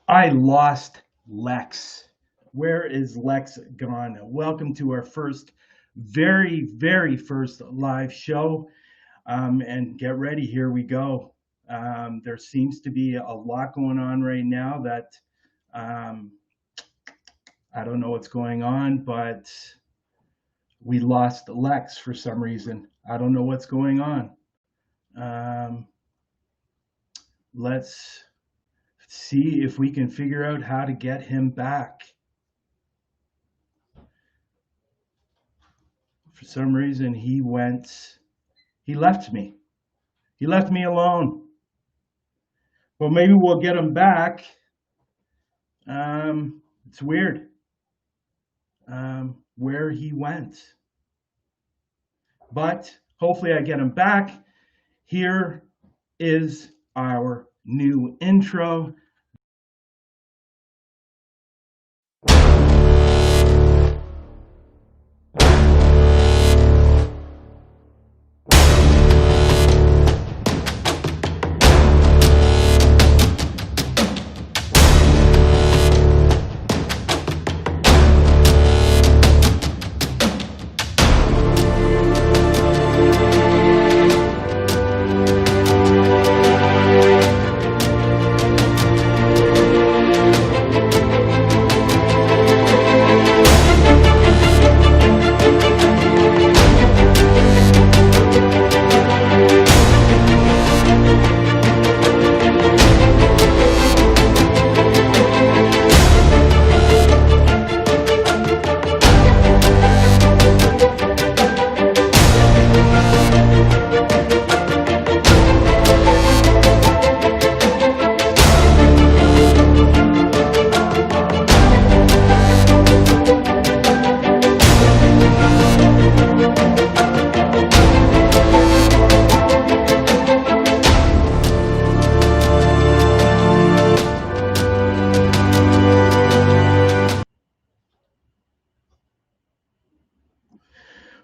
I lost Lex. Where is Lex gone? Welcome to our very first live show. And get ready, here we go. There seems to be a lot going on right now that um, I don't know what's going on, but we lost Lex for some reason. I don't know what's going on. Um, let's see if we can figure out how to get him back. For some reason, he left me. He left me alone. Well, maybe we'll get him back. It's weird where he went. But hopefully I get him back. Here is our new intro.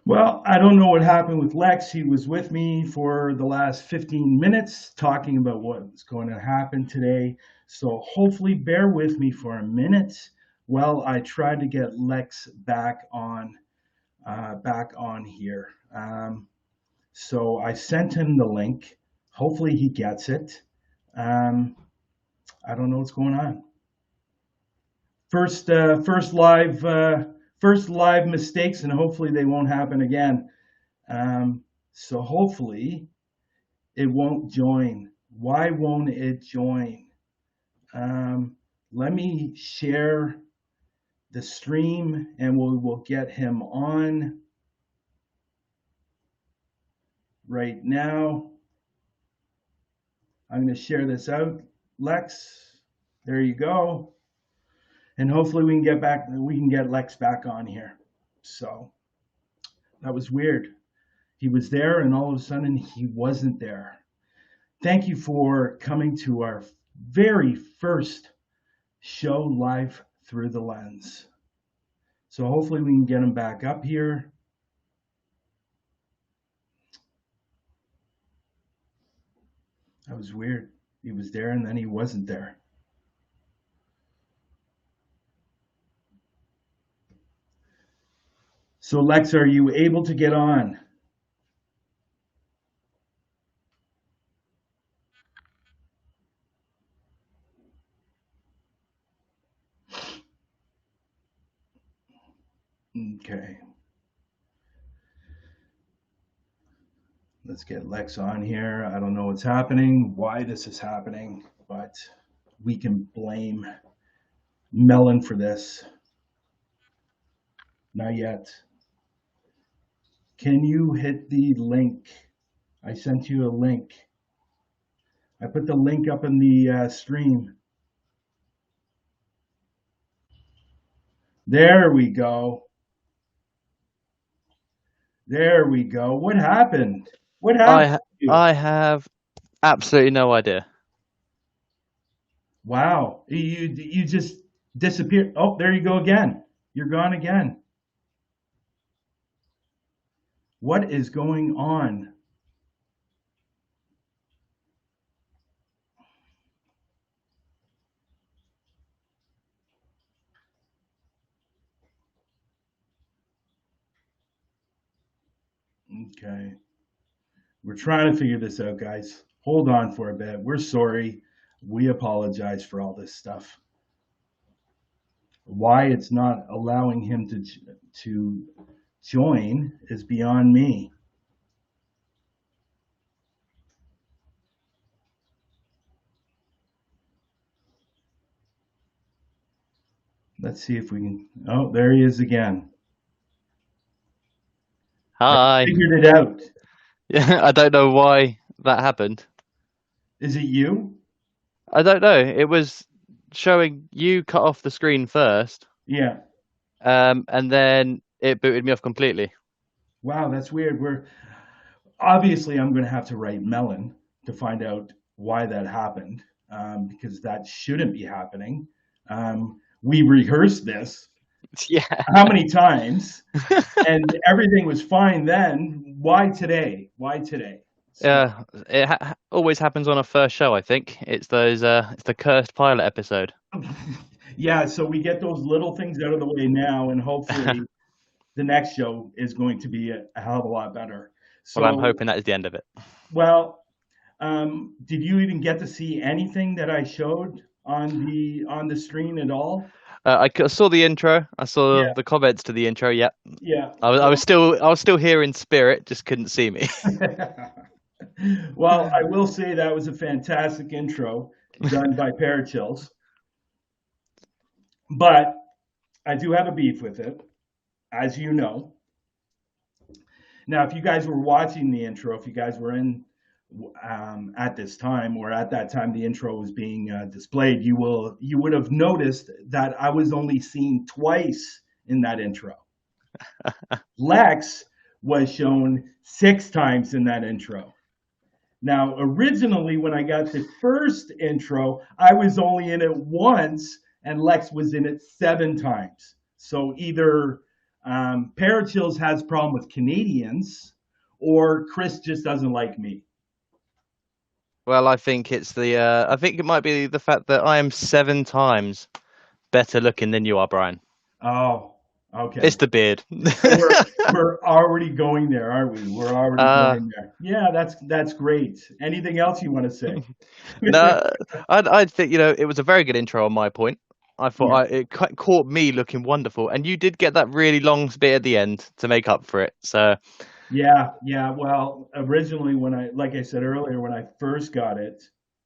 Well, I don't know what happened with Lex. He was with me for the last 15 minutes talking about what's going to happen today. So hopefully bear with me for a minute while I try to get Lex back on here. So I sent him the link. Hopefully he gets it. I don't know what's going on. First live mistakes, and hopefully they won't happen again. So hopefully it won't join. Why won't it join? Let me share the stream and we'll get him on right now. I'm going to share this out. Lex, there you go. And hopefully we can get Lex back on here. So that was weird. He was there and all of a sudden he wasn't there. Thank you for coming to our very first show live through the lens. So hopefully we can get him back up here. That was weird. He was there and then he wasn't there. So Lex, are you able to get on? Okay. Let's get Lex on here. I don't know what's happening, why this is happening, but we can blame Melon for this. Not yet. Can you hit the link? I sent you a link. I put the link up in the stream. There we go. There we go. What happened? What happened to you? I have absolutely no idea. Wow. You just disappeared. Oh, there you go again. You're gone again. What is going on? Okay. We're trying to figure this out, guys. Hold on for a bit. We're sorry. We apologize for all this stuff. Why it's not allowing him to join is beyond me. Let's see if we can. Oh, there he is again. I Hi. figured it out. Yeah, I don't know why that happened. Is it you? I don't know. It was showing you cut off the screen first, Yeah. and then it booted me off completely. Wow, that's weird. We're obviously I'm going to have to write Melon to find out why that happened, because that shouldn't be happening. We rehearsed this Yeah. how many times, and everything was fine then. Why today? Why today? So Yeah, it always happens on a first show, I think. It's the cursed pilot episode. yeah, so we get those little things out of the way now, and hopefully the next show is going to be a hell of a lot better. Well, I'm So, hoping that is the end of it. well, did you even get to see anything that I showed on the screen at all? I saw the intro. I saw Yeah, the comments to the intro. Yep. yeah. I was still here in spirit, just couldn't see me. Well, I will say that was a fantastic intro done by Parachills, but I do have a beef with it, as you know. Now, if you guys were watching the intro, if you guys were in at this time or at that time the intro was being displayed, you would have noticed that I was only seen twice in that intro. Lex was shown 6 times in that intro. Now, originally, when I got the first intro, I was only in it once, and Lex was in it 7 times. So either Parachills has a problem with Canadians, or Chris just doesn't like me. Well, I think I think it might be the fact that I am 7 times better looking than you are, Brian. Oh, It's okay. the beard. So we're already going there, aren't we? We're already uh, going there. Yeah, that's great. Anything else you want to say? no, I think it was a very good intro on my point. I thought Yeah. it caught me looking wonderful, and you did get that really long bit at the end to make up for it. So Yeah, yeah. Well, originally, like I said earlier, when I first got it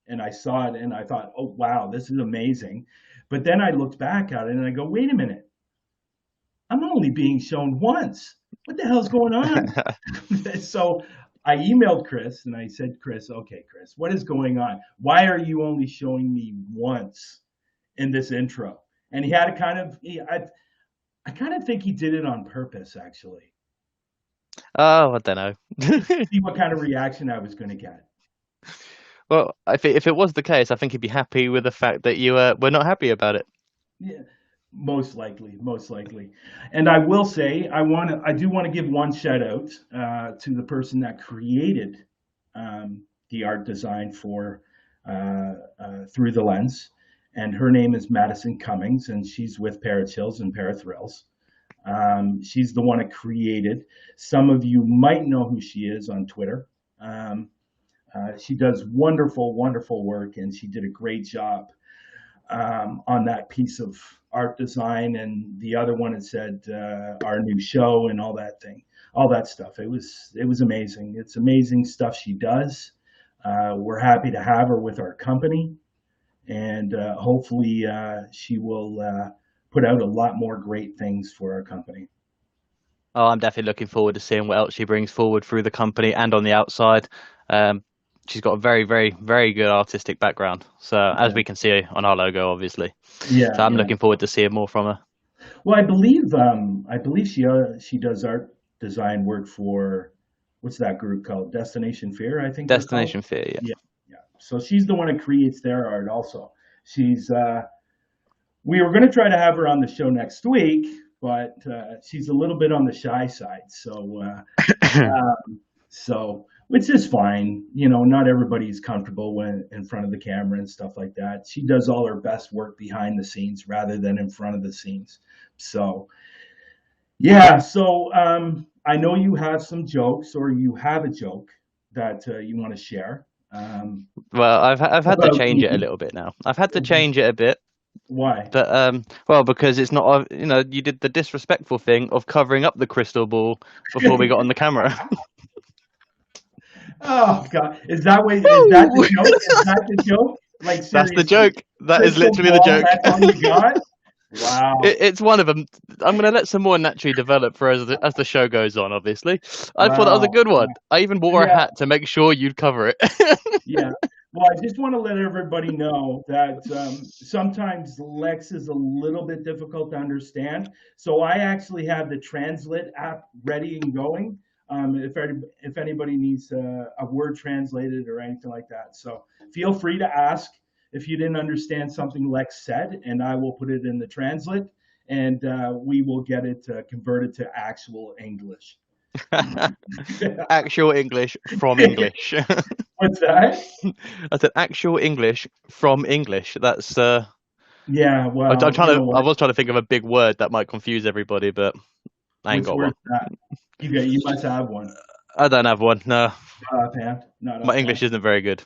and I saw it and I thought, oh, wow, this is amazing. But then I looked back at it and I go, wait a minute, I'm only being shown once. What the hell's going on? So I emailed Chris and I said, Chris, okay, Chris, what is going on? Why are you only showing me once in this intro? And he had a kind of, I kind of think he did it on purpose, actually, oh, I don't know. see what kind of reaction I was going to get. Well, if it was the case, I think he'd be happy with the fact that you were not happy about it. Yeah, most likely, most likely. And I will say, I do want to give one shout out to the person that created the art design for Through the Lens, and her name is Madison Cummings, and she's with Parachills and Parathrills. She's the one that created. Some of you might know who she is on Twitter. She does wonderful, wonderful work, and she did a great job on that piece of art design, and the other one had said our new show and all that stuff. It was amazing. It's amazing stuff she does. We're happy to have her with our company, and hopefully she will put out a lot more great things for our company. Oh, I'm definitely looking forward to seeing what else she brings forward through the company and on the outside. Um, she's got a very, very, very good artistic background. So as Yeah, we can see on our logo, obviously. yeah, So I'm yeah. looking forward to seeing more from her. Well, I believe she does art design work for what's that group called? Destination Fear, I think they're called. Destination Fear, yeah. Yeah, yeah. So she's the one that creates their art also. She's we were going to try to have her on the show next week, but she's a little bit on the shy side. So which is fine. Not everybody's comfortable when in front of the camera and stuff like that. She does all her best work behind the scenes rather than in front of the scenes. So Yeah, so I know you have some jokes, or you have a joke that you want to share Well, I've had to about change it a me. little bit now. I've had to change it a bit, Why? but well, because it's not you did the disrespectful thing of covering up the crystal ball before we got on the camera. Oh God, is that what? Is that the Woo! joke? Is that the joke? Like That's the seriously, joke. That is crystal literally the ball. joke. That's all you got? Wow, It's one of them. I'm going to let some more naturally develop for as the show goes on. Obviously, I thought that was a wow. good one. I even wore a Yeah, hat to make sure you'd cover it. yeah. Well, I just want to let everybody know that sometimes Lex is a little bit difficult to understand. So I actually have the Translate app ready and going. If anybody needs a word translated or anything like that, so feel free to ask if you didn't understand something Lex said, and I will put it in the Translate, and we will get it converted to actual English. Actual English from English. What's that? I said actual English from English. That's Yeah, I'm well, you trying know to. I what? was trying to think of a big word that might confuse everybody, but I ain't What's got one. worth that? You must have one. I don't have one. No, Not offhand. Not my English offhand. isn't very good.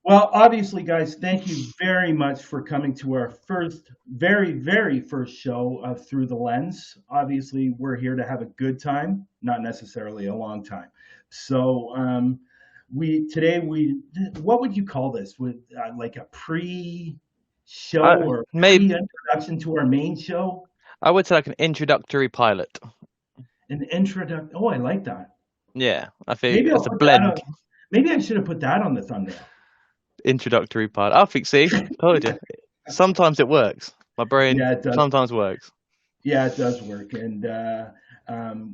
Well, obviously, guys, thank you very much for coming to our first, very, very first show of Through the Lens. Obviously, we're here to have a good time, not necessarily a long time. So, we what would you call this? With like a pre-show or Maybe pre-introduction to our main show? I would say like an introductory pilot. An introduction. Oh, I like that. Yeah, I think Maybe I'll it's a put that blend. on. Maybe I should have put that on the thumbnail. Introductory pilot. I think. See, told you. Sometimes it works. My brain Yeah, it does. sometimes works. Yeah, it does work. And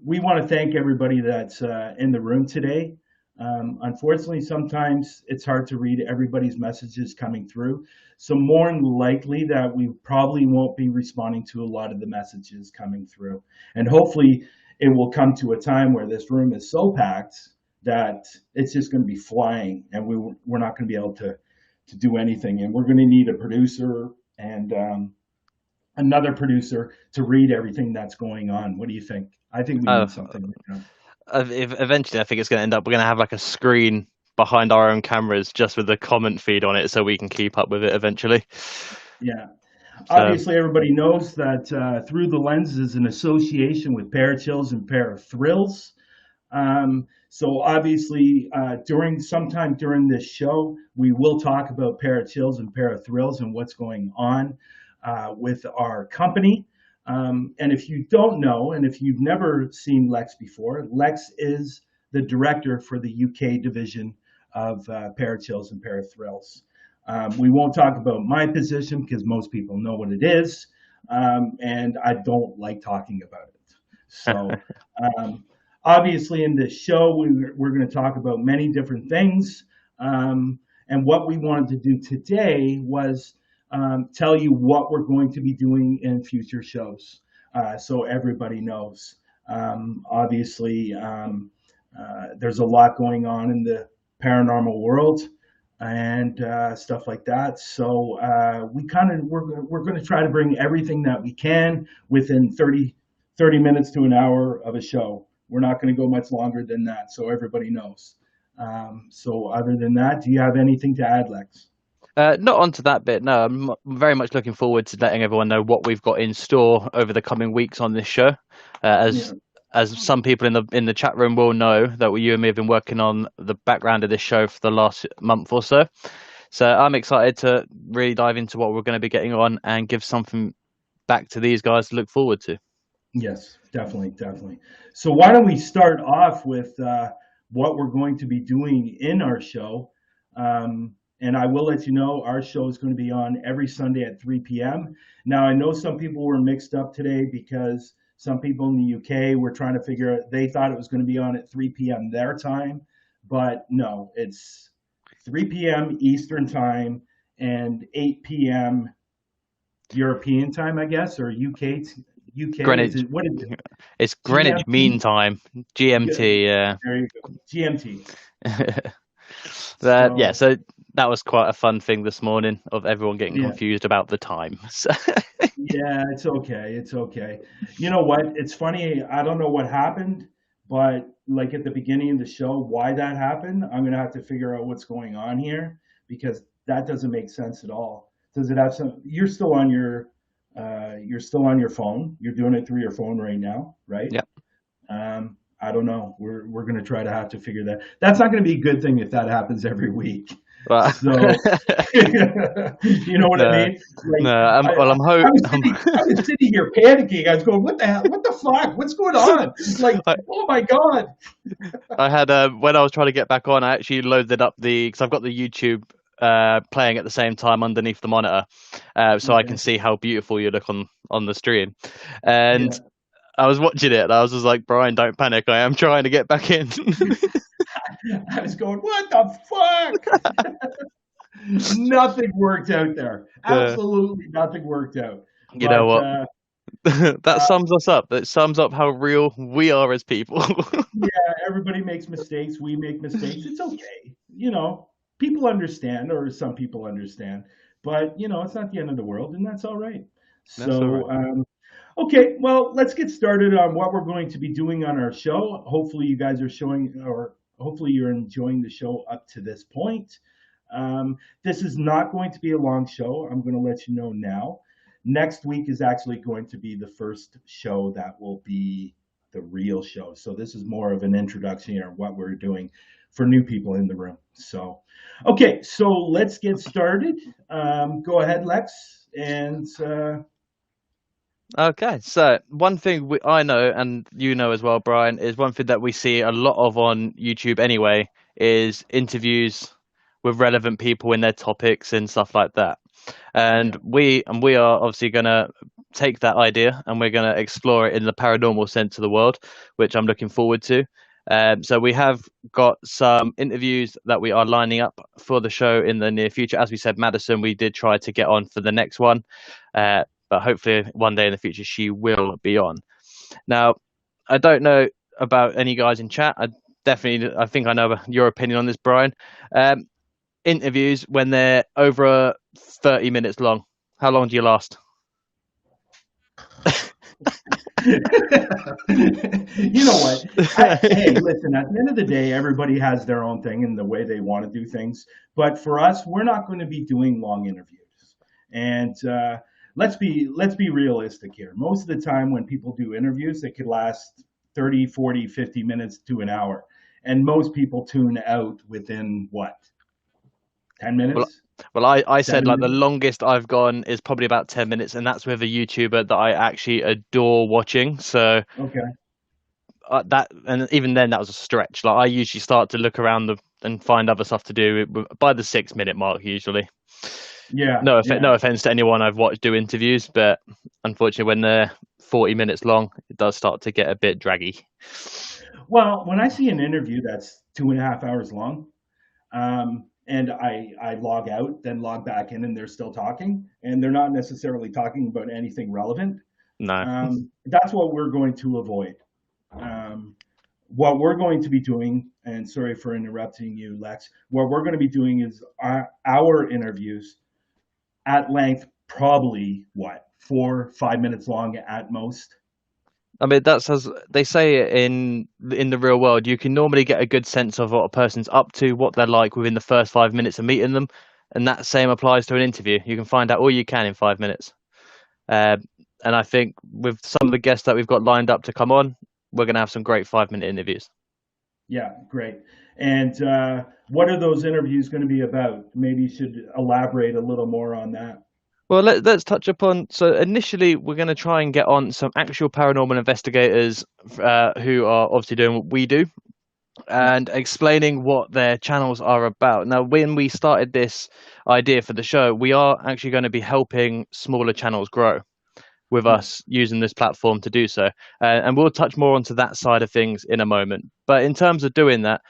we want to thank everybody that's in the room today. Unfortunately, sometimes it's hard to read everybody's messages coming through. So more than likely that we probably won't be responding to a lot of the messages coming through. And hopefully it will come to a time where this room is so packed that it's just going to be flying, and we're not going to be able to do anything. And we're going to need a producer and another producer to read everything that's going on. What do you think? I think we need Oh, something like that. eventually, I think it's going to end up. We're going to have like a screen behind our own cameras just with the comment feed on it, so we can keep up with it eventually. Yeah. So, Obviously, everybody knows that Through the Lens is an association with Parachills and Parathrills. So obviously, during sometime during this show, we will talk about Parachills and Parathrills and what's going on with our company. And if you don't know, and if you've never seen Lex before, Lex is the director for the UK division of Parachills and Parathrills. We won't talk about my position because most people know what it is, and I don't like talking about it. So, um, obviously, in this show, we're going to talk about many different things. And what we wanted to do today was tell you what we're going to be doing in future shows, so everybody knows. Obviously, there's a lot going on in the paranormal world and stuff like that. So we're going to try to bring everything that we can within 30 minutes to an hour of a show. We're not going to go much longer than that, so everybody knows. So other than that, do you have anything to add, Lex? not onto that bit. No, I'm very much looking forward to letting everyone know what we've got in store over the coming weeks on this show. Yeah. As some people in the chat room will know, that you and me have been working on the background of this show for the last month or so. So I'm excited to really dive into what we're going to be getting on and give something back to these guys to look forward to. Yes, definitely, definitely. So why don't we start off with what we're going to be doing in our show? And I will let you know our show is going to be on every Sunday at 3 p.m. Now I know some people were mixed up today because some people in the UK were trying to figure out, they thought it was going to be on at 3 p.m. their time, but no, it's 3 p.m. Eastern time and 8 p.m. European time, I guess, or UK. Is Greenwich, it, what is it? it's Greenwich Mean GMT? Time, GMT. There you go. GMT. Yeah, So so that was quite a fun thing this morning of everyone getting Yeah. confused about the time. So, Yeah, it's okay. It's okay. You know what? It's funny. I don't know what happened, but like at the beginning of the show, why that happened, I'm gonna have to figure out what's going on here because that doesn't make sense at all. Does it have some? You're still on your phone. You're doing it through your phone right now, right? yeah. I don't know. We're gonna try to have to figure that. That's not gonna be a good thing if that happens every week. Well, So, you know what I no, mean? Like, no. I, I, I was sitting here panicking. I was going, "What the hell? What the fuck? What's going on?" Like, I, oh my god! I had when I was trying to get back on, I actually loaded up because I've got the YouTube playing at the same time underneath the monitor, so I can Okay, see how beautiful you look on the stream. And yeah. I was watching it, and I was just like, Brian, don't panic. I am trying to get back in. I was going, "What the fuck?" Nothing worked out there. uh, Absolutely nothing worked out. you know But what? That uh, sums us up. That sums up how real we are as people. yeah, everybody makes mistakes. We make mistakes. It's okay. People understand, or some people understand, but it's not the end of the world, and that's all right. That's all right. So, okay, well, let's get started on what we're going to be doing on our show. Hopefully, you guys are showing, or hopefully, you're enjoying the show up to this point. This is not going to be a long show. I'm going to let you know now. Next week is actually going to be the first show that will be the real show. So this is more of an introduction of what we're doing for new people in the room. So, okay, so let's get started. Go ahead, Lex, and Okay, so one thing I know, and you know as well, Brian, is one thing that we see a lot of on YouTube anyway, is interviews with relevant people in their topics and stuff like that. yeah, And we are obviously gonna take that idea and we're gonna explore it in the paranormal sense of the world, which I'm looking forward to. So we have got some interviews that we are lining up for the show in the near future. As we said, Madison, we did try to get on for the next one, but hopefully one day in the future she will be on. Now, I don't know about any guys in chat. I think I know your opinion on this, Brian. Um, Interviews when they're over 30 minutes long. How long do you last? you know what? Hey, listen, at the end of the day, everybody has their own thing and the way they want to do things. But for us, we're not going to be doing long interviews. And let's be realistic here. Most of the time when people do interviews, it could last 30, 40, 50 minutes to an hour. And most people tune out within what? 10 Well, minutes? well, I said 7 like the minutes? longest I've gone is probably about 10 minutes, and that's with a YouTuber that I actually adore watching. So Okay. that, and even then, that was a stretch. Like I usually start to look around and find other stuff to do by the 6 minute mark usually. Yeah, No yeah. offense to anyone I've watched do interviews, but unfortunately, when they're 40 minutes long, it does start to get a bit draggy. Well, when I see an interview that's 2.5 hours long, and I log out, then log back in, and they're still talking, and they're not necessarily talking about anything relevant. No. That's what we're going to avoid. What we're going to be doing, and sorry for interrupting you, Lex. What we're going to be doing is our interviews at length, probably what 4 5 minutes long at most. I mean, that's as they say in the real world. You can normally get a good sense of what a person's up to, what they're like within the first 5 minutes of meeting them, and that same applies to an interview. You can find out all you can in 5 minutes. Uh, and I think with some of the guests that we've got lined up to come on, we're going to have some great 5 minute interviews. Yeah, great. And what are those interviews going to be about? Maybe you should elaborate a little more on that. Well, let's touch upon. So initially, we're going to try and get on some actual paranormal investigators who are obviously doing what we do, Yeah, and explaining what their channels are about. Now, when we started this idea for the show, we are actually going to be helping smaller channels grow with yeah, us using this platform to do so. And we'll touch more onto that side of things in a moment. But in terms of doing that,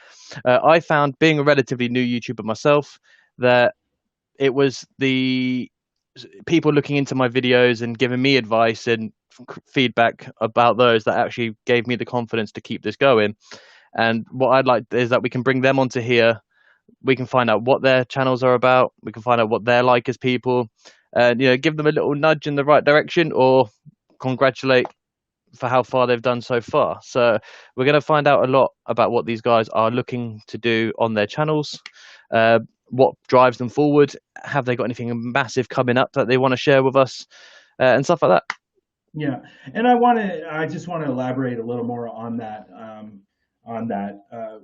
I found, being a relatively new YouTuber myself, that it was the people looking into my videos and giving me advice and feedback about those that actually gave me the confidence to keep this going. And what I'd like is that we can bring them onto here We can find out what their channels are about. We can find out what they're like as people, and give them a little nudge in the right direction, or congratulate for how far they've done so far. So we're going to find out a lot about what these guys are looking to do on their channels, what drives them forward. Have they got anything massive coming up that they want to share with us, and stuff like that? Yeah, and I just want to elaborate a little more on that.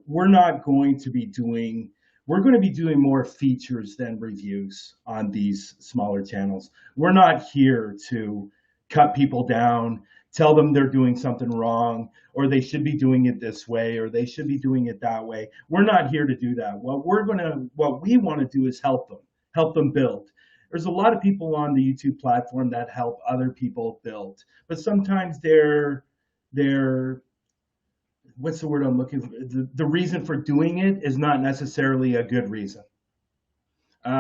We're not going to be doing, we're going to be doing more features than reviews on these smaller channels. We're not here to cut people down, tell them they're doing something wrong, or they should be doing it this way, or they should be doing it that way. We're not here to do that. What we want to do is help them build. There's a lot of people on the YouTube platform that help other people build, but sometimes they're what's the word I'm looking for? The reason for doing it is not necessarily a good reason.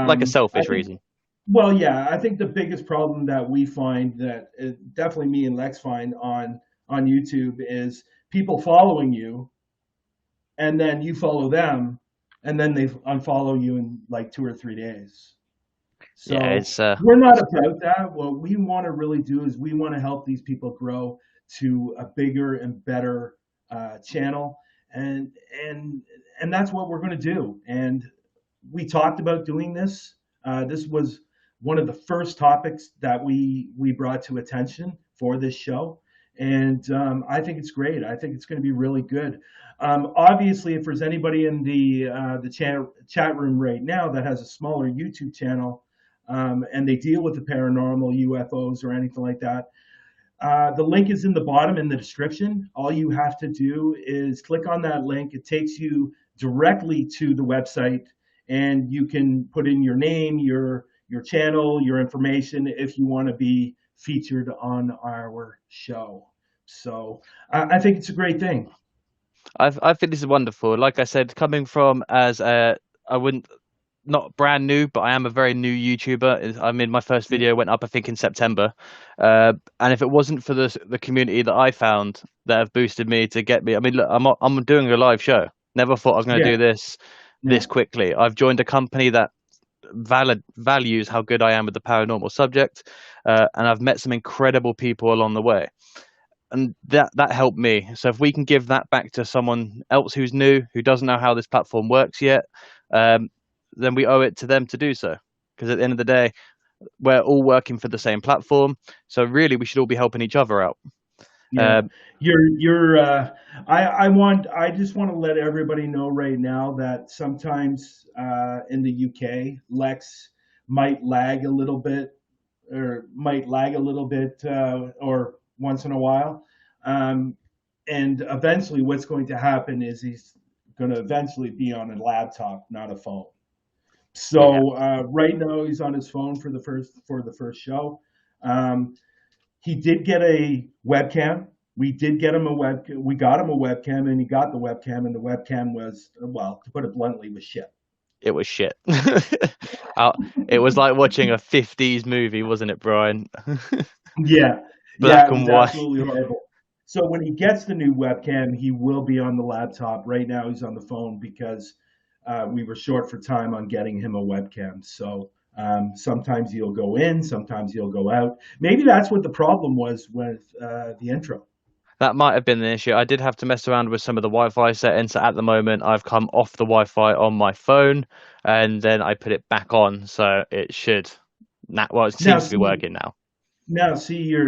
Like a I selfish think, reason. well, yeah, I think the biggest problem that we find that definitely me and Lex find on YouTube is people following you, and then you follow them, and then they unfollow you in like 2 or 3 days. Yeah, So it's we're not about that. What we want to really do is we want to help these people grow to a bigger and better channel, and and and that's what we're going to do. And we talked about doing this. This was one of the first topics that we brought to attention for this show, and I think it's great. I think it's going to be really good. Obviously, if there's anybody in the chat room right now that has a smaller YouTube channel, and they deal with the paranormal, UFOs, or anything like that, the link is in the bottom in the description. All you have to do is click on that link. It takes you directly to the website, and you can put in your name, your channel, your information if you want to be featured on our show. So I think it's a great thing. I think this is wonderful. Like I said, coming from as a I wouldn't not brand new, but I am a very new YouTuber. I mean, my first Yeah, video went up, I think, in September. And if it wasn't for the community that I found that have boosted me to get me, I mean, look, I'm doing a live show. Never thought I was going to yeah, do this yeah, quickly. I've joined a company that values how good I am with the paranormal subject, and I've met some incredible people along the way, and that helped me. So if we can give that back to someone else who's new, who doesn't know how this platform works yet, um, then we owe it to them to do so. Because at the end of the day, we're all working for the same platform, so really we should all be helping each other out. yeah. Um, You're. I just want to let everybody know right now that sometimes in the UK, Lex might lag a little bit, or once in a while. Um, and eventually, what's going to happen is he's going to eventually be on a laptop, not a phone. yeah, So right now, he's on his phone for the first show. Um, he did get a webcam. We did get him a web. We got him a webcam, and he got the webcam, and the webcam was, well, to put it bluntly, was shit. it was shit. Uh, it was like watching a 50s movie, wasn't it, Brian? Yeah, yeah, Black it and was white. absolutely horrible. So when he gets the new webcam, he will be on the laptop. Right now, he's on the phone because we were short for time on getting him a webcam. So sometimes he'll go in, sometimes he'll go out. Maybe that's what the problem was with the intro. That might have been the issue. I did have to mess around with some of the Wi-Fi settings. So at the moment, I've come off the Wi-Fi on my phone, and then I put it back on, so it should. Well, it Now seems to be see, working now.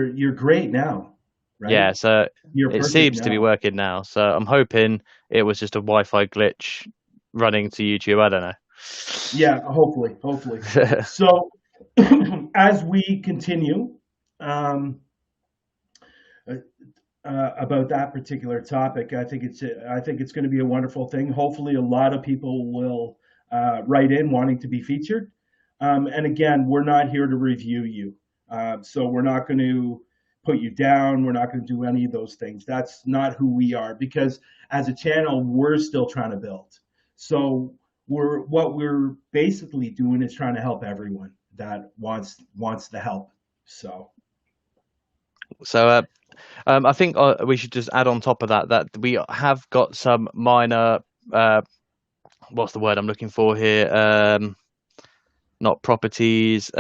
you're great now, right? Yeah, so You're it perfect seems to be now. working now. So I'm hoping it was just a Wi-Fi glitch running to YouTube. I don't Yeah, hopefully, hopefully. know. So as we continue, um, uh, about that particular topic, I think it's going to be a wonderful thing. Hopefully, a lot of people will write in wanting to be featured. And again, we're not here to review you, so we're not going to put you down. We're not going to do any of those things. That's not who we are, because as a channel, we're still trying to build. So what we're basically doing is trying to help everyone that wants the help. So So I think we should just add on top of that that we have got some minor uh, what's the word I'm looking for here? Not properties,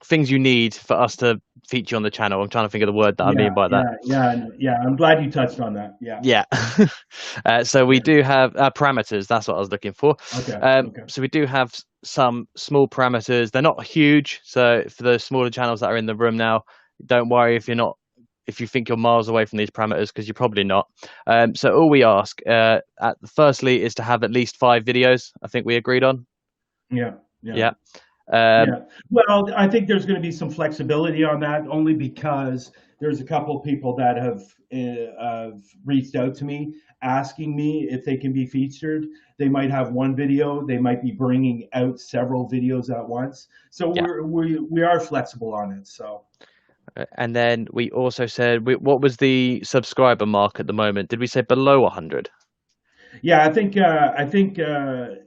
things you need for us to feature on the channel. I'm trying to think of the word that I Yeah, mean by that. yeah, yeah, yeah. I'm glad you touched on that. Yeah, Yeah. So we yeah. do have parameters. That's what I was looking for. Okay, okay. So we do have some small parameters. They're not huge. So for the smaller channels that are in the room now, don't worry if you think you're miles away from these parameters, because you're probably not. So all we ask, firstly, is to have at least 5 videos. I think we agreed on. Yeah, yeah. Yeah. Um, Yeah. Well, I think there's going to be some flexibility on that only because there's a couple of people that have reached out to me asking me if they can be featured. They might have one video, they might be bringing out several videos at once. So yeah. we are flexible on it. So And then we also said, what was the subscriber mark at the moment? Did we say below 100? yeah, I think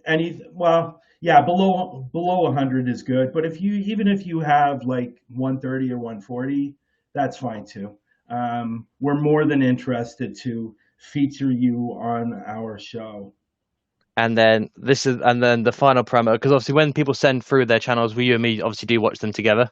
any well, yeah, below 100 is good. But if you even if you have like 130 or 140, that's fine too. We're more than interested to feature you on our show. And then the final parameter, because obviously when people send through their channels, we, you and me obviously do watch them together.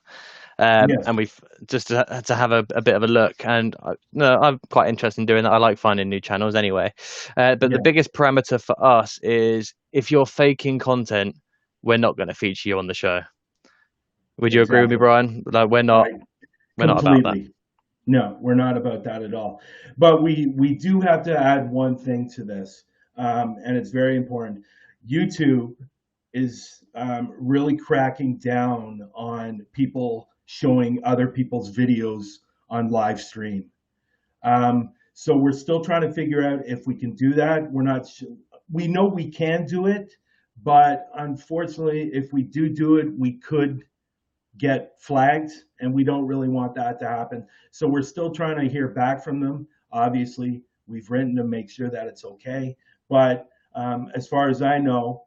Yes, And we've just to have a bit of a look. And no, I'm quite interested in doing that. I like finding new channels anyway. But the yeah, biggest parameter for us is if you're faking content, we're not going to feature you on the show. Would you agree with me, exactly. Brian? Like I we're not about that. completely. No, we're not about that at all. But we do have to add one thing to this, and it's very important. YouTube is really cracking down on people showing other people's videos on live stream. So we're still trying to figure out if we can do that. We're not. We know we can do it, but unfortunately, if we do it, we could get flagged, and we don't really want that to happen. So we're still trying to hear back from them. Obviously, we've written to make sure that it's okay. But as far as I know,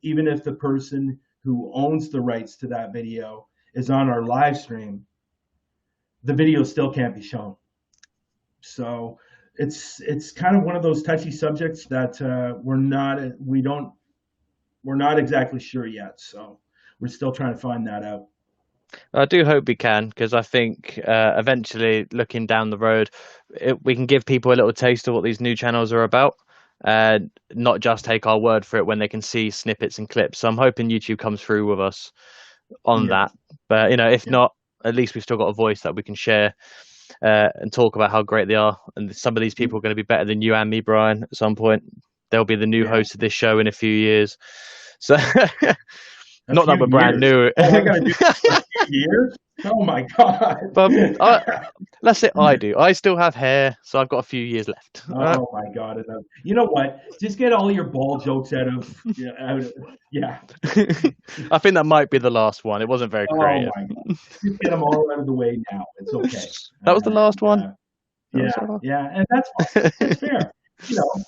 even if the person who owns the rights to that video is on our live stream, the video still can't be shown. So it's kind of one of those touchy subjects that we're not exactly sure yet. So we're still trying to find that out. I do hope we can, because I think eventually, looking down the road, we can give people a little taste of what these new channels are about, and not just take our word for it when they can see snippets and clips. So I'm hoping YouTube comes through with us on Yeah, that. But if yeah. not, at least we've still got a voice that we can share and talk about how great they are. And some of these people are going to be better than you and me, Brian. At some point, they'll be the new Yeah, host of this show in a few years. So, a not that few we're brand years. new. Oh, I got to do this for a few years. Oh my god. But let's say I do. I still have hair, so I've got a few years left. Oh my god. You know what? Just get all your ball jokes out of yeah. Yeah. I think that might be the last one. It wasn't very Oh creative. my god. Just get them all out of the way now. It's okay. That was the last one. Yeah, That was yeah, the last. yeah, and that's fine. That's fair. You know.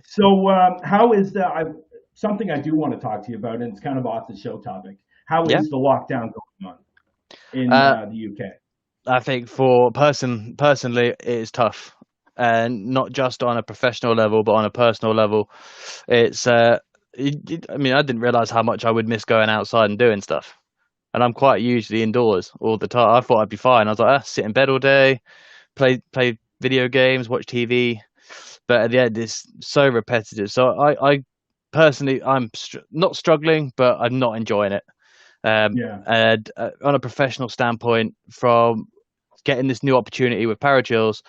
So how is the? Something I do want to talk to you about, and it's kind of off the show topic. How Yeah. is the lockdown going on in Uh, the UK? I think for personally, it is tough, and not just on a professional level, but on a personal level. It's I mean, I didn't realize how much I would miss going outside and doing stuff. And I'm quite usually indoors all the time. I thought I'd be fine. I was like, sit in bed all day, play video games, watch TV. But at the end, it's so repetitive. So I personally, not struggling, but I'm not enjoying it. Yeah, And on a professional standpoint, from getting this new opportunity with Parachills,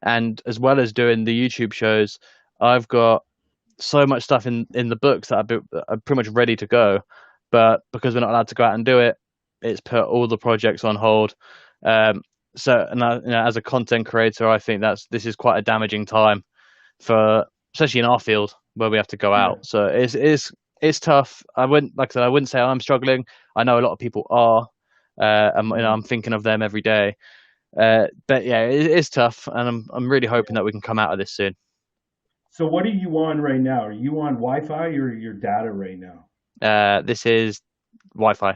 and as well as doing the YouTube shows, I've got so much stuff in the books that are pretty much ready to go. But because we're not allowed to go out and do it, it's put all the projects on hold. Um, and as a content creator, I think this is quite a damaging time for, especially in our field where we have to go yeah. out. So it's tough. Like I said, I wouldn't say I'm struggling. I know a lot of people are. And Mhm. I'm thinking of them every day. But yeah, it's tough, and I'm really hoping that we can come out of this soon. So what are you on right now? Are you on Wi-Fi or your data right now? This is Wi-Fi.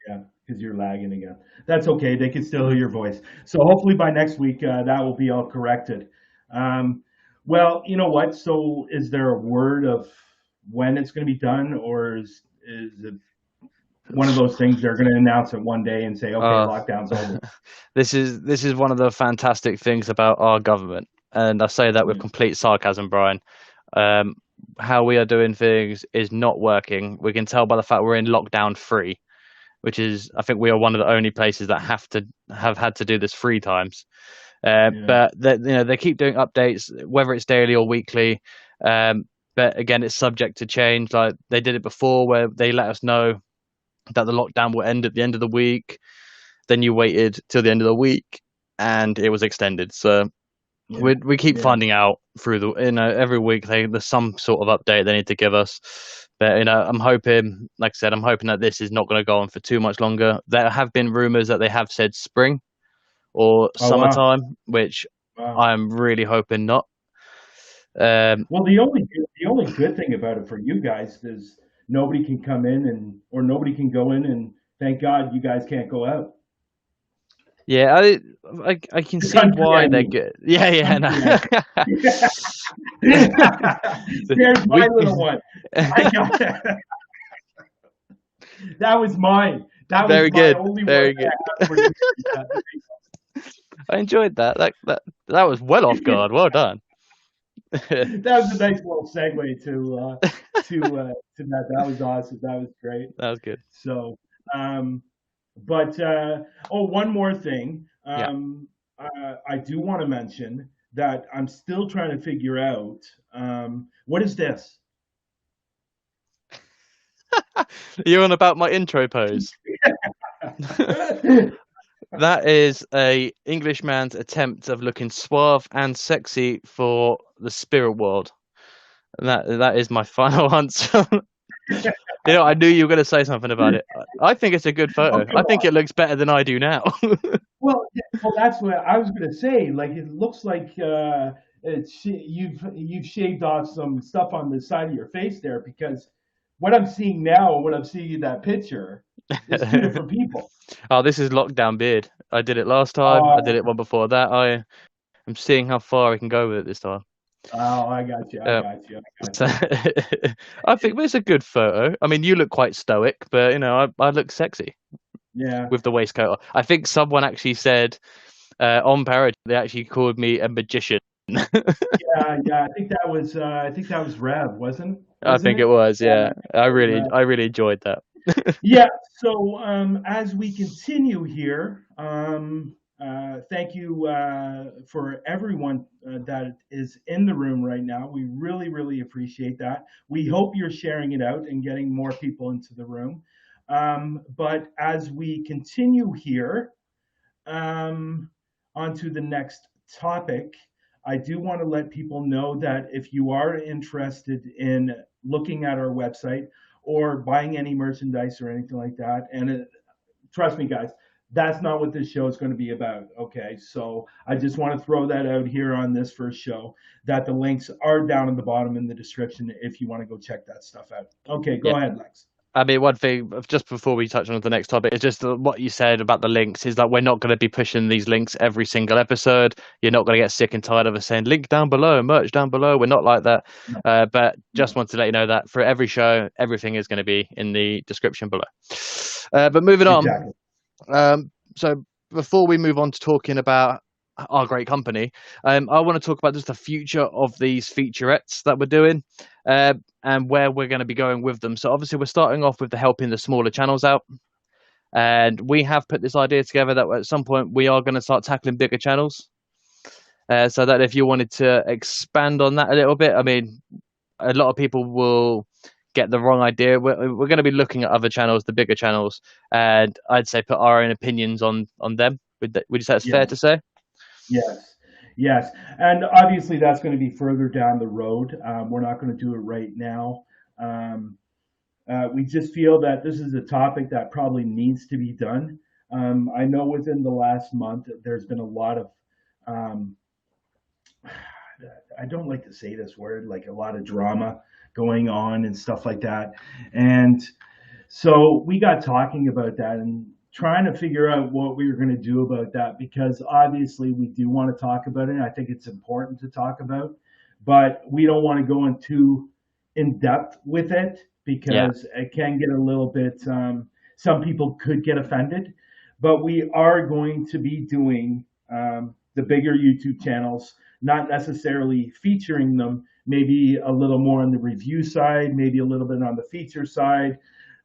Yeah, because you're lagging again. That's okay. They can still hear your voice. So hopefully by next week that will be all corrected. Um, Well, you know what? So, is there a word of when it's going to be done, or is it one of those things they're going to announce it one day and say, "Okay, Uh, lockdown's over"? this is one of the fantastic things about our government, and I say that with Yeah, complete sarcasm, Brian. Um, how we are doing things is not working. We can tell by the fact we're in lockdown three, which is, I think, we are one of the only places that have had to do this three times. yeah, But they keep doing updates, whether it's daily or weekly. Um, but again, it's subject to change. Like they did it before, where they let us know that the lockdown will end at the end of the week. Then you waited till the end of the week, and it was extended. So yeah, we keep yeah, finding out through the every week there's some sort of update they need to give us. But I'm hoping, like I said, I'm hoping that this is not going to go on for too much longer. There have been rumors that they have said spring or Oh wow, summertime, which wow. I'm really hoping not. Um, Well, the only good thing about it for you guys is nobody can come in or nobody can go in, and thank God you guys can't go out. yeah, I can The see country, why I they're mean, good. Yeah, yeah, no. country, I mean. There's my we little one. I got that. That was mine. That was very my good, only one very that good. I had for New I enjoyed that. That was well off Year's. guard. Well done. That was a nice little segue to that. That was awesome. That was great. That was good. So, um, but oh, one more thing. Yeah. I do want to mention that I'm still trying to figure out what is this. You're on about my intro pose. That is a Englishman's attempt of looking suave and sexy for the spirit world. And that is my final answer. I knew you were going to say something about it. I think it's a good Oh, photo. I come think on. it looks better than I do now. Well, yeah, well, that's what I was going to say. Like, it looks like you've shaved off some stuff on the side of your face there, because what I'm seeing now and what I'm seeing in that picture is two different people. Oh, this is lockdown beard. I did it last time. I did Oh, it one before that. I am seeing how far I can go with it this time. oh, I got you. I Um, got you. I got so you. I think it's a good photo. I mean, you look quite stoic, but I look sexy Yeah, with the waistcoat on. I think someone actually said on Parrot they actually called me a magician. yeah, yeah. I think that was Rev, I wasn't think it it? was, Yeah, yeah. I it was really, Rev. I really enjoyed that. Yeah. So as we continue here, thank you for everyone that is in the room right now. We really, really appreciate that. We hope you're sharing it out and getting more people into the room. But as we continue here, um, on to the next topic, I do want to let people know that if you are interested in looking at our website or buying any merchandise or anything like that, and trust me, guys, that's not what this show is going to be about. Okay, so I just want to throw that out here on this first show, that the links are down at the bottom in the description if you want to go check that stuff out. Okay, Yeah. go ahead, Lex. I mean, one thing, just before we touch on the next topic, is just what you said about the links is that we're not going to be pushing these links every single episode. You're not going to get sick and tired of us saying link down below, merch down below. We're not like that. No, But just no, want to let you know that for every show, everything is going to be in the description below. But moving on, exactly. so before we move on to talking about our great company, I want to talk about just the future of these featurettes that we're doing, and where we're going to be going with them. So obviously we're starting off with the helping the smaller channels out, and we have put this idea together that at some point we are going to start tackling bigger channels. So that if you wanted to expand on that a little bit, I mean, a lot of people will get the wrong idea. We're going to be looking at other channels, the bigger channels, and I'd say put our own opinions on them. Would you say that's fair to Yes. say? Yes, yes, and obviously that's going to be further down the road. We're not going to do it right now. Um, we just feel that this is a topic that probably needs to be done. I know within the last month there's been a lot of, um, I don't like to say this word, like a lot of drama going on and stuff like that. And so we got talking about that and trying to figure out what we were going to do about that, because obviously we do want to talk about it. I think it's important to talk about, but we don't want to go into in depth with it Yeah. because it can get a little bit. Some people could get offended, but we are going to be doing the bigger YouTube channels, not necessarily featuring them. Maybe a little more on the review side, maybe a little bit on the feature side,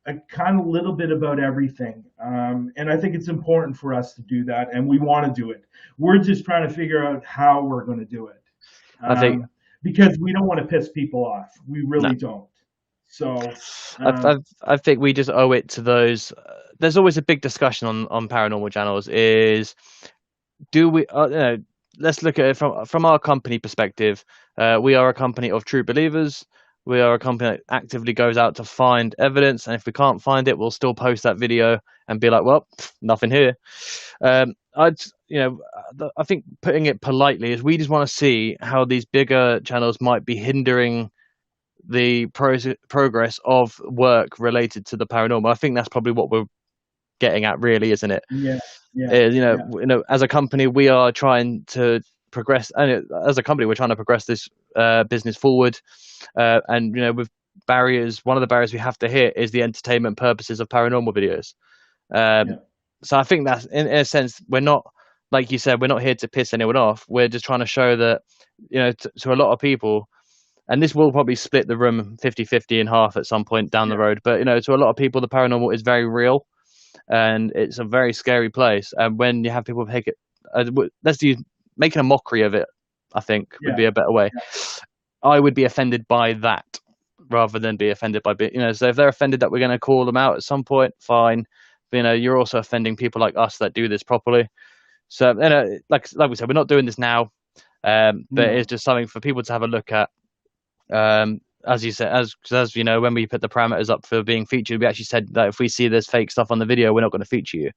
a kind of little bit about everything. And I think it's important for us to do that, and we want to do it. We're just trying to figure out how we're going to do it I think because we don't want to piss people off. We no. really don't. So, I, I, um, I think we just owe it to those. There's always a big discussion on paranormal channels. Is do we? Let's look at it from our company perspective. We are a company of true believers. We are a company that actively goes out to find evidence, and if we can't find it, we'll still post that video and be like, "Well, nothing here." I'd, I think putting it politely is we just want to see how these bigger channels might be hindering the progress of work related to the paranormal. I think that's probably what we're getting at, really, isn't it? yeah, yeah, Is, yeah, as a company, we are trying to progress, and as a company, we're trying to progress this business forward. And with barriers, one of the barriers we have to hit is the entertainment purposes of paranormal videos. Um, yeah, so I think that's in a sense we're not, like you said, we're not here to piss anyone off. We're just trying to show that to a lot of people, and this will probably split the room 50-50 in half at some point down the yeah, road. But to a lot of people, the paranormal is very real, and it's a very scary place. And when you have people take it, let's do making a mockery of it, I think would yeah, be a better way. yeah, I would be offended by that rather than be offended by so if they're offended that we're going to call them out at some point, fine. But, you're also offending people like us that do this properly. So like we said, we're not doing this now, but it's no, just something for people to have a look at. As you said, as you know, when we put the parameters up for being featured, we actually said that if we see there's fake stuff on the video, we're not going to feature you.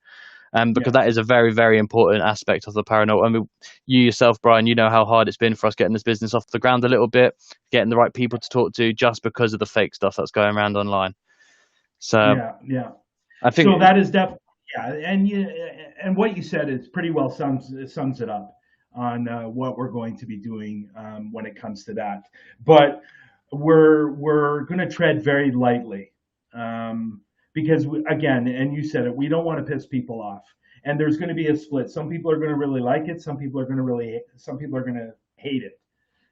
Because yeah, that is a very, very important aspect of the paranormal. I mean, you yourself, Bryan, you know how hard it's been for us getting this business off the ground a little bit, getting the right people to talk to, just because of the fake stuff that's going around online. So yeah, yeah. I think, So that is definitely, yeah, and what you said is pretty well sums it up on what we're going to be doing when it comes to that. But we're going to tread very lightly because again, and you said it, we don't want to piss people off, and there's going to be a split. Some people are going to really like it. Some people are going to hate it.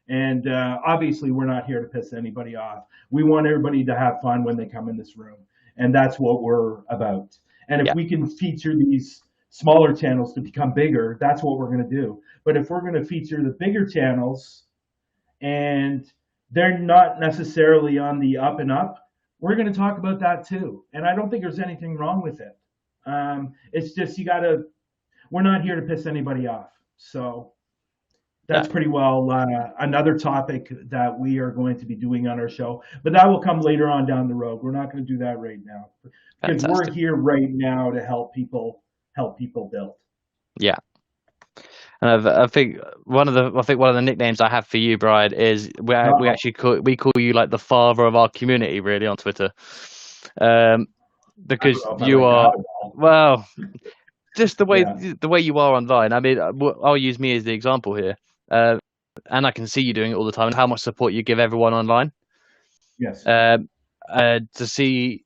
And obviously, we're not here to piss anybody off. We want everybody to have fun when they come in this room. And that's what we're about. And if yeah, we can feature these smaller channels to become bigger, that's what we're going to do. But if we're going to feature the bigger channels and they're not necessarily on the up and up, we're going to talk about that too. And I don't think there's anything wrong with it. It's just we're not here to piss anybody off. So that's no, pretty well another topic that we are going to be doing on our show, but that will come later on down the road. We're not going to do that right now because we're fantastic. here right now to help people build. Yeah. And I think one of the nicknames I have for you, Bryan, is we Uh-oh. actually call you like the father of our community, really, on Twitter, um, I don't because know if I you like that are, at all. well, just Yeah. the way you are online. I mean, I'll use me as the example here, and I can see you doing it all the time, and how much support you give everyone online. Yes. Um, to see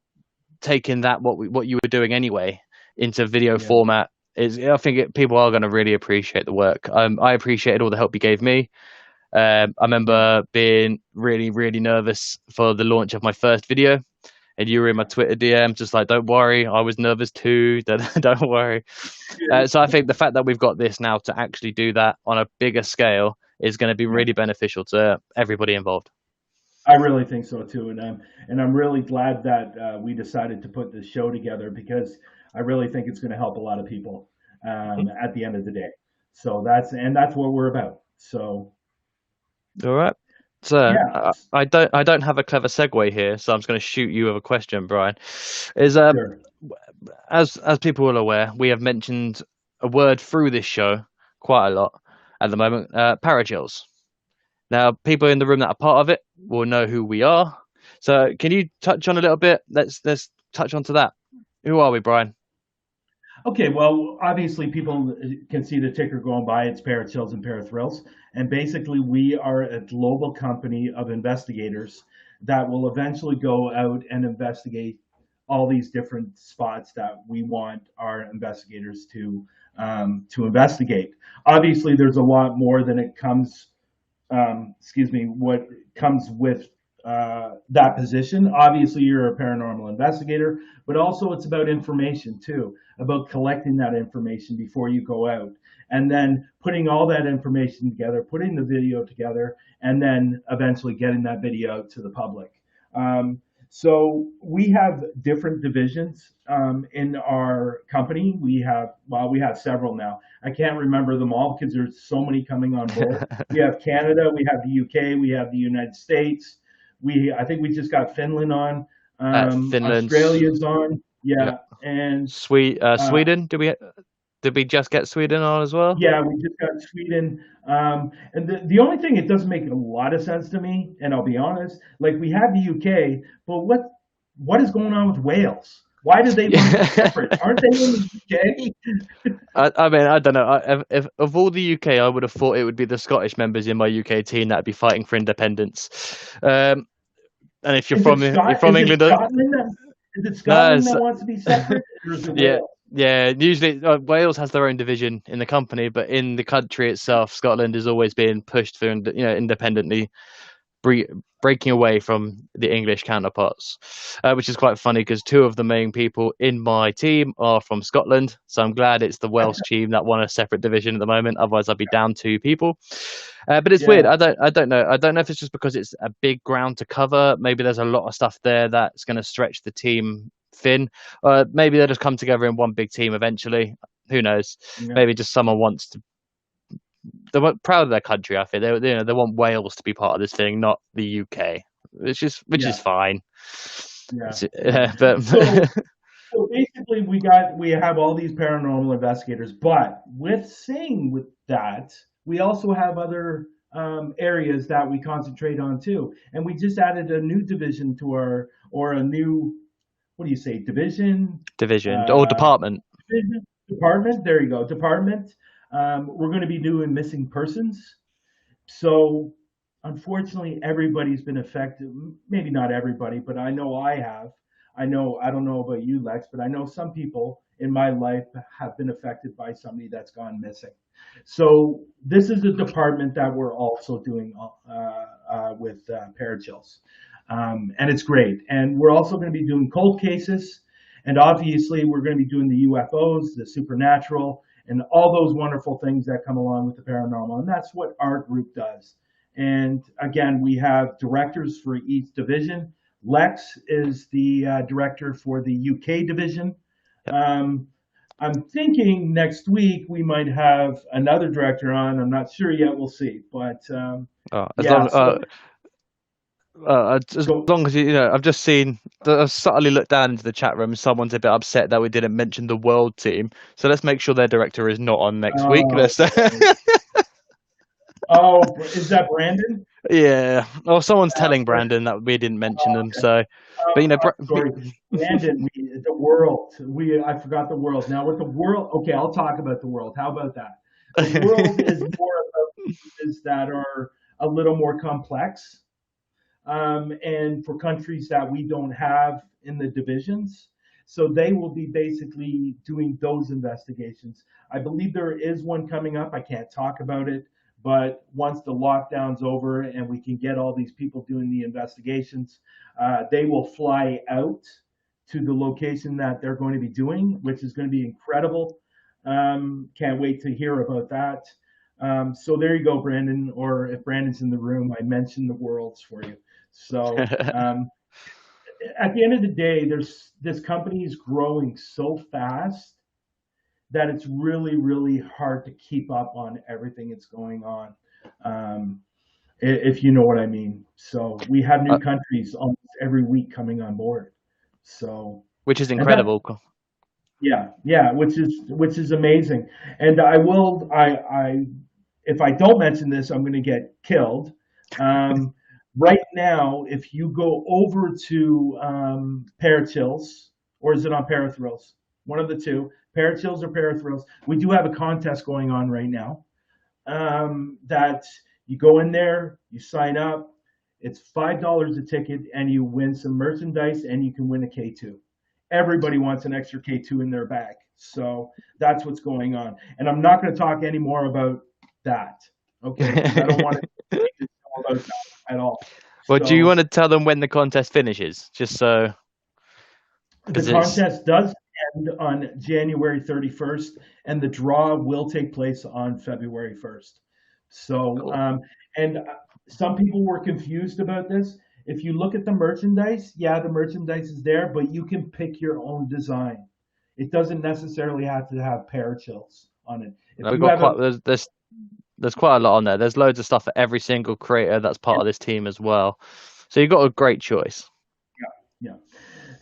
taking that what you were doing anyway into video Yeah. format is, I think people are going to really appreciate the work. I appreciated all the help you gave me. I Yeah. remember being really, really nervous for the launch of my first video, and you were in my Twitter DM, just like, "Don't worry, I was nervous too. Don't worry." So I think the fact that we've got this now to actually do that on a bigger scale is going to be Yeah. really beneficial to everybody involved. I really think so too, and I'm really glad that we decided to put this show together because I really think it's going to help a lot of people at the end of the day. So that's what we're about. So All right. So yeah, I don't have a clever segue here, so I'm just going to shoot you with a question, Bryan. Is sure. as people are aware, we have mentioned a word through this show quite a lot at the moment. Paragels. Now, people in the room that are part of it will know who we are. So, can you touch on a little bit? Let's touch onto that. Who are we, Bryan? Okay, well, obviously people can see the ticker going by. It's Parachills and Parathrills, and basically we are a global company of investigators that will eventually go out and investigate all these different spots that we want our investigators to investigate. Obviously, there's a lot more than it comes excuse me, what comes with that position. Obviously, you're a paranormal investigator, but also it's about information too, about collecting that information before you go out, and then putting all that information together, putting the video together, and then eventually getting that video out to the public. Um, so we have different divisions in our company. We have several now. I can't remember them all because there's so many coming on board. We have Canada, we have the UK, we have the United States. I think we just got Finland on. Finland's, Australia's on. yeah, Yeah, and uh, Sweden. Did we just get Sweden on as well? yeah, we just got Sweden. And the only thing it doesn't make a lot of sense to me, and I'll be honest, like we have the UK, but what is going on with Wales? Why do they want to be separate? Aren't they in the UK? I mean, I don't know. If of all the UK, I would have thought it would be the Scottish members in my UK team that'd be fighting for independence. And if you're from Is it England, Scotland that is it no, Scotland that wants to be separate, or is it yeah, Wales? yeah. Usually, Wales has their own division in the company, but in the country itself, Scotland is always being pushed through, independently bre- breaking away from the English counterparts, which is quite funny because two of the main people in my team are from Scotland. So I'm glad it's the Welsh team that won a separate division at the moment. Otherwise, I'd be down two people. But it's weird. Yeah, I don't know. I don't know if it's just because it's a big ground to cover. Maybe there's a lot of stuff there that's going to stretch the team thin. Maybe they'll just come together in one big team eventually. Who knows? yeah, Maybe just someone wants to, they're proud of their country. I think they want Wales to be part of this thing, not the UK, which is yeah, fine. yeah, yeah. But So basically, we have all these paranormal investigators, but with that, we also have other areas that we concentrate on too, and we just added a new division to our or a new what do you say division division or uh, department. division department. There you go, department. We're going to be doing missing persons. So unfortunately, everybody's been affected. Maybe not everybody, but I know I have. I don't know about you, Lex, but I know some people in my life have been affected by somebody that's gone missing. So this is a department that we're also doing with Parachills. And it's great. And we're also going to be doing cold cases. And obviously, we're going to be doing the UFOs, the supernatural, and all those wonderful things that come along with the paranormal. And that's what our group does. And again, we have directors for each division. Lex is the director for the UK division. Yep. I'm thinking next week we might have another director on. I'm not sure yet. We'll see. But As yeah, long so as go. long as I've just seen. I've subtly looked down into the chat room. Someone's a bit upset that we didn't mention the world team. So let's make sure their director is not on next week. Oh, Let's. oh, is that Brandon? Yeah. Or someone's Oh, telling Brandon that we didn't mention them. okay. So, but Sorry, Brandon. The world. I forgot the world. Now with the world, okay, I'll talk about the world. How about that? The world is more about places that are a little more complex, and for countries that we don't have in the divisions. So they will be basically doing those investigations. I believe there is one coming up. I can't talk about it, but once the lockdown's over and we can get all these people doing the investigations, they will fly out to the location that they're going to be doing, which is going to be incredible. Can't wait to hear about that. So there you go, Brandon. Or if Brandon's in the room, I mentioned the worlds for you. So at the end of the day, there's this company is growing so fast that it's really, really hard to keep up on everything that's going on. Um, if you know what I mean. So we have new uh, countries almost every week coming on board. So which is and that incredible. yeah, yeah, which is amazing. And I if I don't mention this, I'm going to get killed. Um, right now, if you go over to Parachills, or is it on Parathrills? One of the two. Parachills or parathrills. We do have a contest going on right now. That you go in there, you sign up. It's $5 a ticket, and you win some merchandise, and you can win a K2. Everybody wants an extra K2 in their bag, so that's what's going on. And I'm not going to talk any more about that, okay? Because I don't want to make this all about that at all. Well, do you So want to tell them when the contest finishes? Just so, the because it's contest does end on January 31st, and the draw will take place on February 1st. So, cool. and some people were confused about this. If you look at the merchandise, yeah, the merchandise is there, but you can pick your own design. It doesn't necessarily have to have parachills on it. If We've you got have quite a, there's quite a lot on there. There's loads of stuff for every single creator that's part of this team as well. So you've got a great choice. yeah.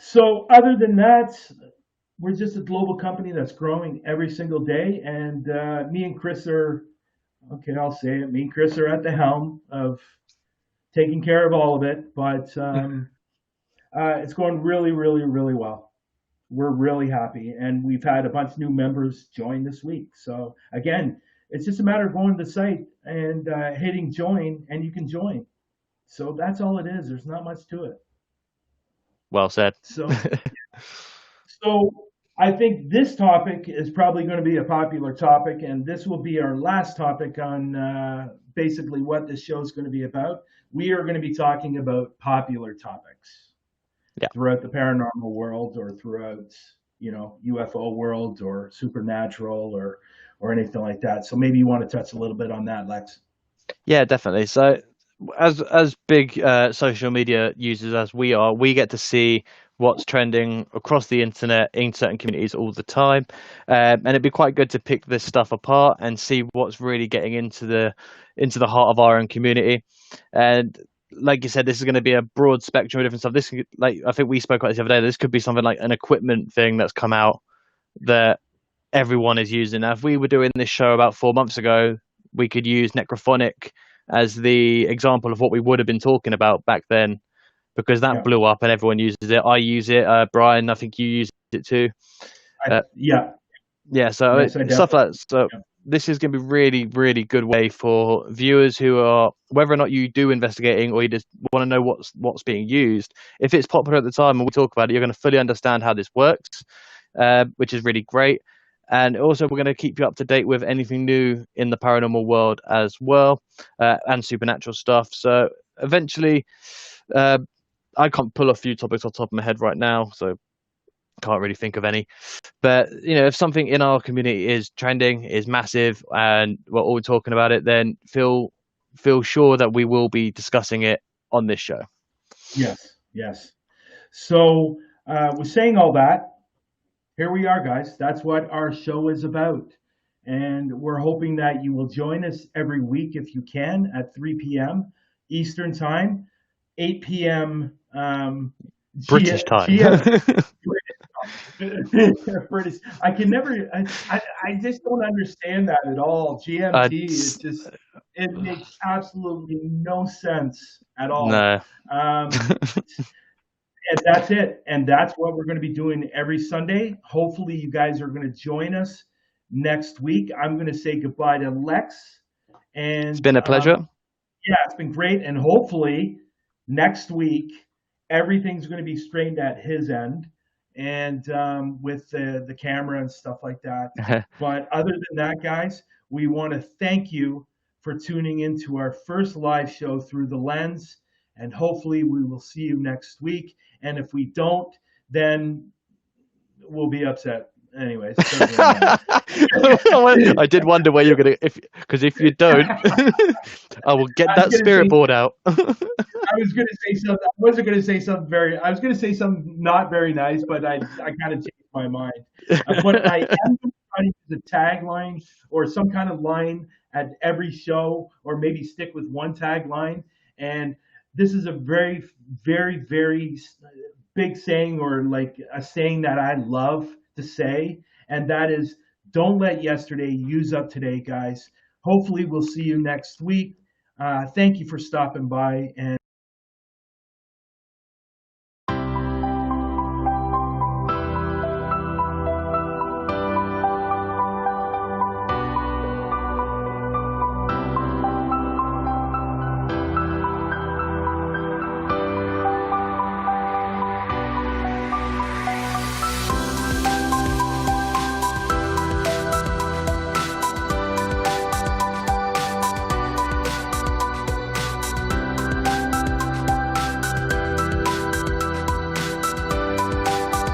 So other than that, we're just a global company that's growing every single day, and me and Chris are, okay, I'll say it. Me and Chris are at the helm of taking care of all of it, but it's going really, really, really well. We're really happy, and we've had a bunch of new members join this week. So again, it's just a matter of going to the site and hitting join, and you can join. So that's all it is. There's not much to it. Well said. So, so I think this topic is probably going to be a popular topic, and this will be our last topic on basically what this show is going to be about. We are going to be talking about popular topics Yeah. throughout the paranormal world, or throughout, UFO world, or supernatural, or anything like that. So maybe you want to touch a little bit on that, Lex. Yeah, definitely. So, as big social media users as we are, we get to see what's trending across the internet in certain communities all the time, and it'd be quite good to pick this stuff apart and see what's really getting into the heart of our own community. And like you said, this is going to be a broad spectrum of different stuff. This, like I think we spoke about this the other day. This could be something like an equipment thing that's come out that everyone is using. Now, if we were doing this show about 4 months ago, we could use necrophonic as the example of what we would have been talking about back then, because that Yeah. blew up and everyone uses it. I use it. Brian, I think you use it too. Yeah. Yeah, so Yes, I stuff definitely. like that. So Yeah. this is going to be really, really good way for viewers who are, whether or not you do investigating or you just want to know what's being used. If it's popular at the time and we talk about it, you're going to fully understand how this works, which is really great. And also, we're going to keep you up to date with anything new in the paranormal world as well, and supernatural stuff. So eventually, uh, I can't pull a few topics off the top of my head right now, so can't really think of any. But if something in our community is trending, is massive, and we're all talking about it, then feel sure that we will be discussing it on this show. Yes. Yes. So, with saying all that, here we are, guys. That's what our show is about. And we're hoping that you will join us every week if you can at 3 p.m. Eastern Time, 8 p.m. British time. British. I can never. I just don't understand that at all. GMT is just. It makes absolutely no sense at all. No. Um, and that's it. And that's what we're going to be doing every Sunday. Hopefully, you guys are going to join us next week. I'm going to say goodbye to Lex. It's And been a pleasure. yeah, it's been great. And hopefully, next week, everything's going to be straightened at his end, and with the camera and stuff like that. But other than that, guys, we want to thank you for tuning into our first live show through the lens. And hopefully, we will see you next week. And if we don't, then we'll be upset. Anyways, it doesn't really matter. I did wonder where you're gonna, because if you don't, I will get I was that gonna spirit say, board out. I was gonna say something. I wasn't gonna say something very. I was gonna say something not very nice, but I kind of changed my mind. But I am trying to use a tagline or some kind of line at every show, or maybe stick with one tagline. And this is a very, very, very big saying, or like a saying that I love to say, and that is, don't let yesterday use up today, guys. Hopefully, we'll see you next week. Thank you for stopping by, and